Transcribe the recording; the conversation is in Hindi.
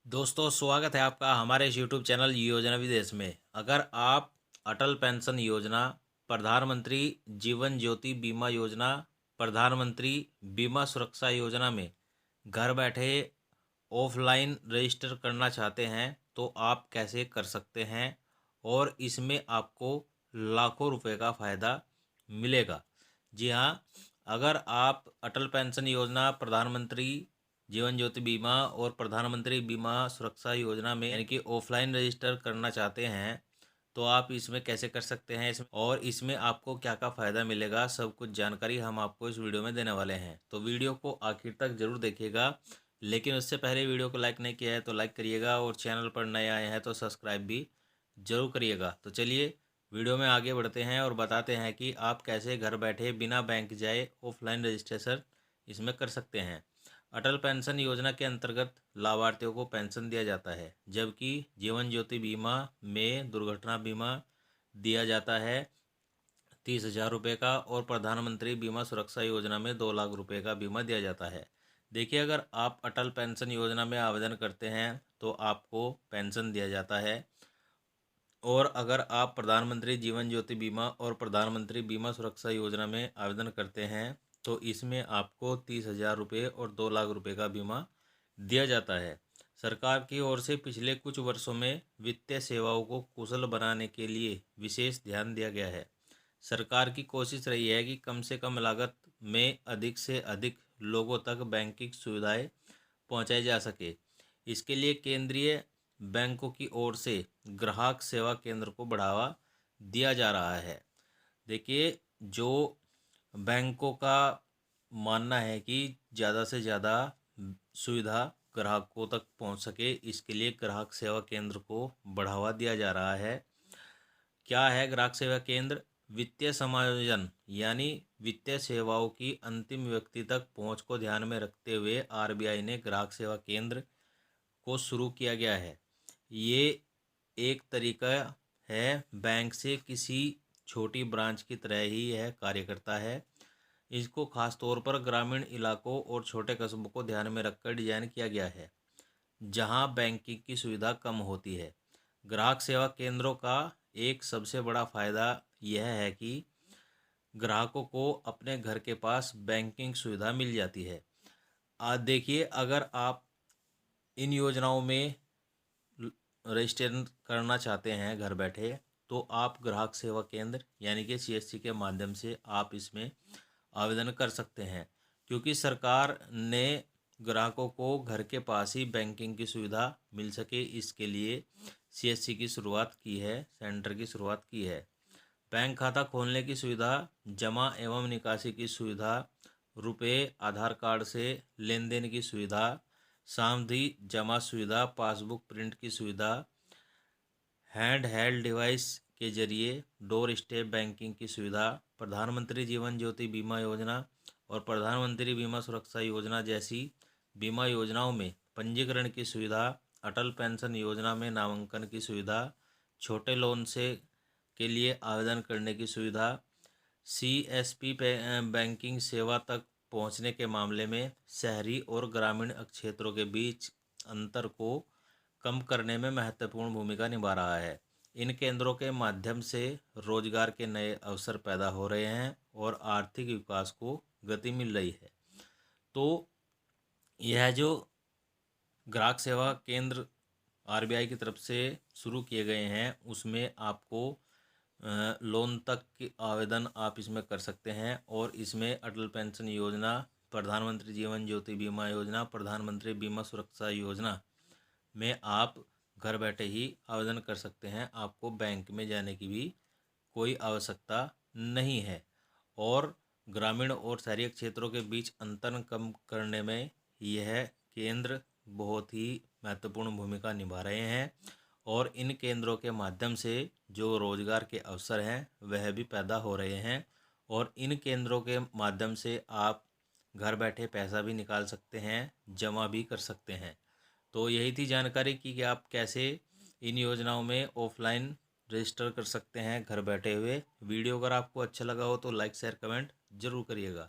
दोस्तों, स्वागत है आपका हमारे इस यूट्यूब चैनल योजना विदेश में। अगर आप अटल पेंशन योजना, प्रधानमंत्री जीवन ज्योति बीमा योजना, प्रधानमंत्री बीमा सुरक्षा योजना में घर बैठे ऑफलाइन रजिस्टर करना चाहते हैं तो आप कैसे कर सकते हैं और इसमें आपको लाखों रुपए का फ़ायदा मिलेगा। जी हाँ, अगर आप अटल पेंशन योजना, प्रधानमंत्री जीवन ज्योति बीमा और प्रधानमंत्री बीमा सुरक्षा योजना में यानी कि ऑफलाइन रजिस्टर करना चाहते हैं तो आप इसमें कैसे कर सकते हैं इसमें और इसमें आपको क्या क्या फ़ायदा मिलेगा, सब कुछ जानकारी हम आपको इस वीडियो में देने वाले हैं। तो वीडियो को आखिर तक ज़रूर देखिएगा। लेकिन उससे पहले वीडियो को लाइक नहीं किया है तो लाइक करिएगा और चैनल पर नए आए हैं तो सब्सक्राइब भी ज़रूर करिएगा। तो चलिए वीडियो में आगे बढ़ते हैं और बताते हैं कि आप कैसे घर बैठे बिना बैंक जाए ऑफलाइन रजिस्ट्रेशन इसमें कर सकते हैं। अटल पेंशन योजना के अंतर्गत लाभार्थियों को पेंशन दिया जाता है, जबकि जीवन ज्योति बीमा में दुर्घटना बीमा दिया जाता है 30,000 रुपये का और प्रधानमंत्री बीमा सुरक्षा योजना में 2 लाख रुपये का बीमा दिया जाता है। देखिए, अगर आप अटल पेंशन योजना में आवेदन करते हैं तो आपको पेंशन दिया जाता है और अगर आप प्रधानमंत्री जीवन ज्योति बीमा और प्रधानमंत्री बीमा सुरक्षा योजना में आवेदन करते हैं तो इसमें आपको 30,000 रुपये और 2 लाख रुपये का बीमा दिया जाता है। सरकार की ओर से पिछले कुछ वर्षों में वित्तीय सेवाओं को कुशल बनाने के लिए विशेष ध्यान दिया गया है। सरकार की कोशिश रही है कि कम से कम लागत में अधिक से अधिक लोगों तक बैंकिंग सुविधाएं पहुंचाई जा सके। इसके लिए केंद्रीय बैंकों की ओर से ग्राहक सेवा केंद्र को बढ़ावा दिया जा रहा है। देखिए, जो बैंकों का मानना है कि ज़्यादा से ज़्यादा सुविधा ग्राहकों तक पहुंच सके, इसके लिए ग्राहक सेवा केंद्र को बढ़ावा दिया जा रहा है। क्या है ग्राहक सेवा केंद्र? वित्तीय समायोजन यानी वित्तीय सेवाओं की अंतिम व्यक्ति तक पहुंच को ध्यान में रखते हुए आरबीआई ने ग्राहक सेवा केंद्र को शुरू किया गया है। ये एक तरीका है बैंक से किसी छोटी ब्रांच की तरह ही यह कार्य करता है। इसको खास तौर पर ग्रामीण इलाकों और छोटे कस्बों को ध्यान में रखकर डिजाइन किया गया है, जहां बैंकिंग की सुविधा कम होती है। ग्राहक सेवा केंद्रों का एक सबसे बड़ा फ़ायदा यह है कि ग्राहकों को अपने घर के पास बैंकिंग सुविधा मिल जाती है। आज देखिए, अगर आप इन योजनाओं में रजिस्ट्रेशन करना चाहते हैं घर बैठे तो आप ग्राहक सेवा केंद्र यानी कि सीएससी के माध्यम से आप इसमें आवेदन कर सकते हैं, क्योंकि सरकार ने ग्राहकों को घर के पास ही बैंकिंग की सुविधा मिल सके इसके लिए सीएससी की शुरुआत की है, सेंटर की शुरुआत की है। बैंक खाता खोलने की सुविधा, जमा एवं निकासी की सुविधा, रुपए आधार कार्ड से लेन देन की सुविधा, सावधि जमा सुविधा, पासबुक प्रिंट की सुविधा, हैंड हेल्ड डिवाइस के जरिए डोर स्टेप बैंकिंग की सुविधा, प्रधानमंत्री जीवन ज्योति बीमा योजना और प्रधानमंत्री बीमा सुरक्षा योजना जैसी बीमा योजनाओं में पंजीकरण की सुविधा, अटल पेंशन योजना में नामांकन की सुविधा, छोटे लोन से के लिए आवेदन करने की सुविधा, सीएसपी बैंकिंग सेवा तक पहुंचने के मामले में शहरी और ग्रामीण क्षेत्रों के बीच अंतर को कम करने में महत्वपूर्ण भूमिका निभा रहा है। इन केंद्रों के माध्यम से रोजगार के नए अवसर पैदा हो रहे हैं और आर्थिक विकास को गति मिल रही है। तो यह जो ग्राहक सेवा केंद्र आरबीआई की तरफ से शुरू किए गए हैं उसमें आपको लोन तक की आवेदन आप इसमें कर सकते हैं और इसमें अटल पेंशन योजना, प्रधानमंत्री जीवन ज्योति बीमा योजना, प्रधानमंत्री बीमा सुरक्षा योजना में आप घर बैठे ही आवेदन कर सकते हैं। आपको बैंक में जाने की भी कोई आवश्यकता नहीं है और ग्रामीण और शहरी क्षेत्रों के बीच अंतर कम करने में यह केंद्र बहुत ही महत्वपूर्ण भूमिका निभा रहे हैं और इन केंद्रों के माध्यम से जो रोजगार के अवसर हैं वह भी पैदा हो रहे हैं और इन केंद्रों के माध्यम से आप घर बैठे पैसा भी निकाल सकते हैं, जमा भी कर सकते हैं। तो यही थी जानकारी कि आप कैसे इन योजनाओं में ऑफलाइन रजिस्टर कर सकते हैं घर बैठे हुए। वीडियो अगर आपको अच्छा लगा हो तो लाइक शेयर कमेंट ज़रूर करिएगा।